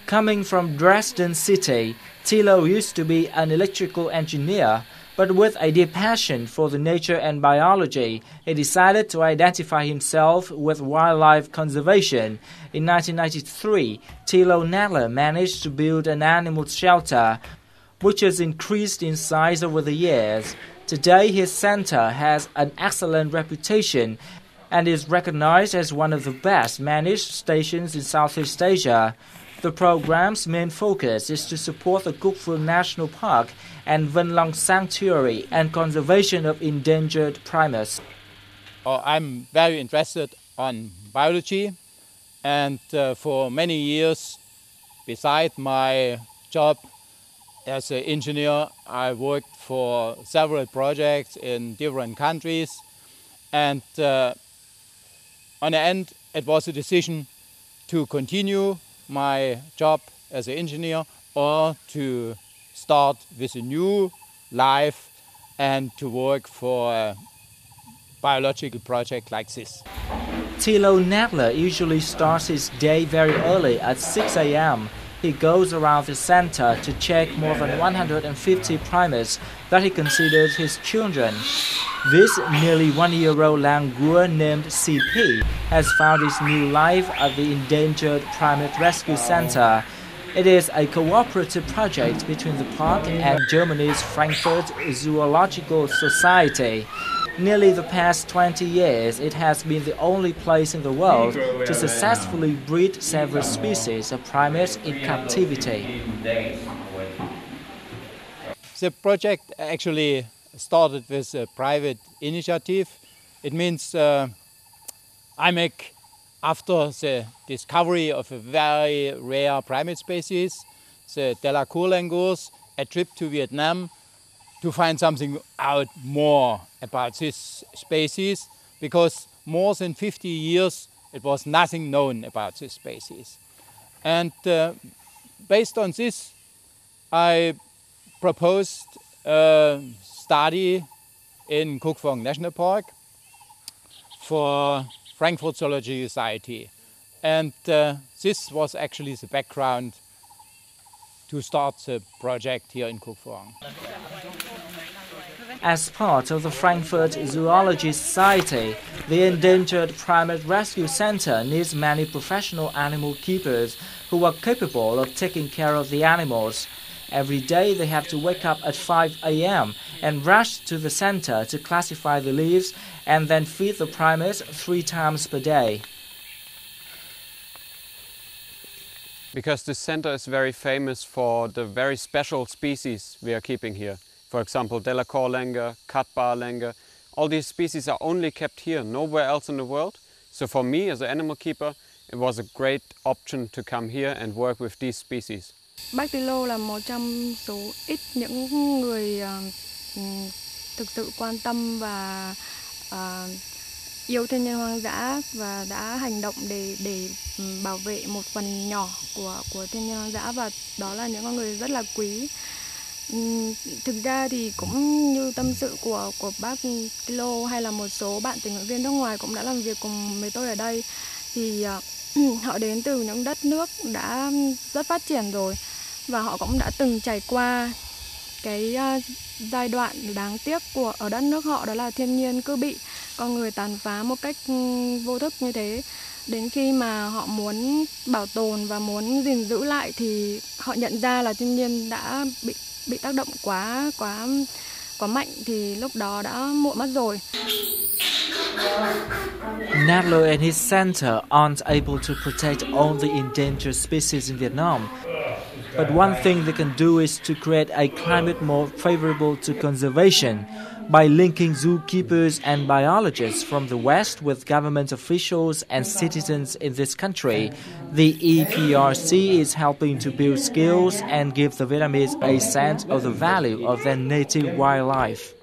Coming from Dresden city, Tilo used to be an electrical engineer, but with a deep passion for the nature and biology, he decided to identify himself with wildlife conservation. In 1993, Tilo Nadler managed to build an animal shelter, which has increased in size over the years. Today, his center has an excellent reputation and is recognized as one of the best managed stations in Southeast Asia. The program's main focus is to support the Cúc Phương National Park and Vân Long Sanctuary and conservation of endangered primates. I'm very interested on biology, and for many years, beside my job as an engineer, I worked for several projects in different countries, and on the end, it was a decision to continue my job as an engineer or to start with a new life and to work for a biological project like this. Tilo Nadler usually starts his day very early at 6 a.m. He goes around the center to check more than 150 primates that he considers his children. This nearly one-year-old langur named CP has found its new life at the Endangered Primate Rescue Center. It is a cooperative project between the park and Germany's Frankfurt Zoological Society. Nearly the past 20 years, it has been the only place in the world to successfully breed several species of primates in captivity. The project actually started with a private initiative. It means I make, after the discovery of a very rare primate species, the Delacour langurs, a trip to Vietnam to find something out more about this species, because more than 50 years it was nothing known about this species. And based on this, I proposed a study in Cúc Phương National Park for Frankfurt Zoological Society. And this was actually the background to start the project here in Cúc Phương. As part of the Frankfurt Zoology Society, the Endangered Primate Rescue Center needs many professional animal keepers who are capable of taking care of the animals. Every day they have to wake up at 5 a.m. and rush to the center to classify the leaves and then feed the primates 3 times per day. Because this center is very famous for the very special species we are keeping here. For example, Delacour langur, Cat-bar langur. All these species are only kept here, nowhere else in the world. So for me, as an animal keeper, it was a great option to come here and work with these species. Bác Tilo là một trong số ít những người thực sự quan tâm và yêu thiên nhiên hoang dã và đã hành động để bảo vệ một phần nhỏ của thiên nhiên hoang dã, và đó là những con người rất là quý. Thực ra thì cũng như tâm sự của bác Tilo hay là một số bạn tình nguyện viên nước ngoài cũng đã làm việc cùng với tôi ở đây, thì họ đến từ những đất nước đã rất phát triển rồi và họ cũng đã từng trải qua cái giai đoạn đáng tiếc ở đất nước họ, đó là thiên nhiên cứ bị con người tàn phá một cách vô thức như thế. Đến khi mà họ muốn bảo tồn và muốn gìn giữ lại thì họ nhận ra là thiên nhiên đã bị tác động quá mạnh, thì lúc đó đã muộn mất rồi. Nadler and his center aren't able to protect all the endangered species in Vietnam. But one thing they can do is to create a climate more favorable to conservation by linking zookeepers and biologists from the West with government officials and citizens in this country. The EPRC is helping to build skills and give the Vietnamese a sense of the value of their native wildlife.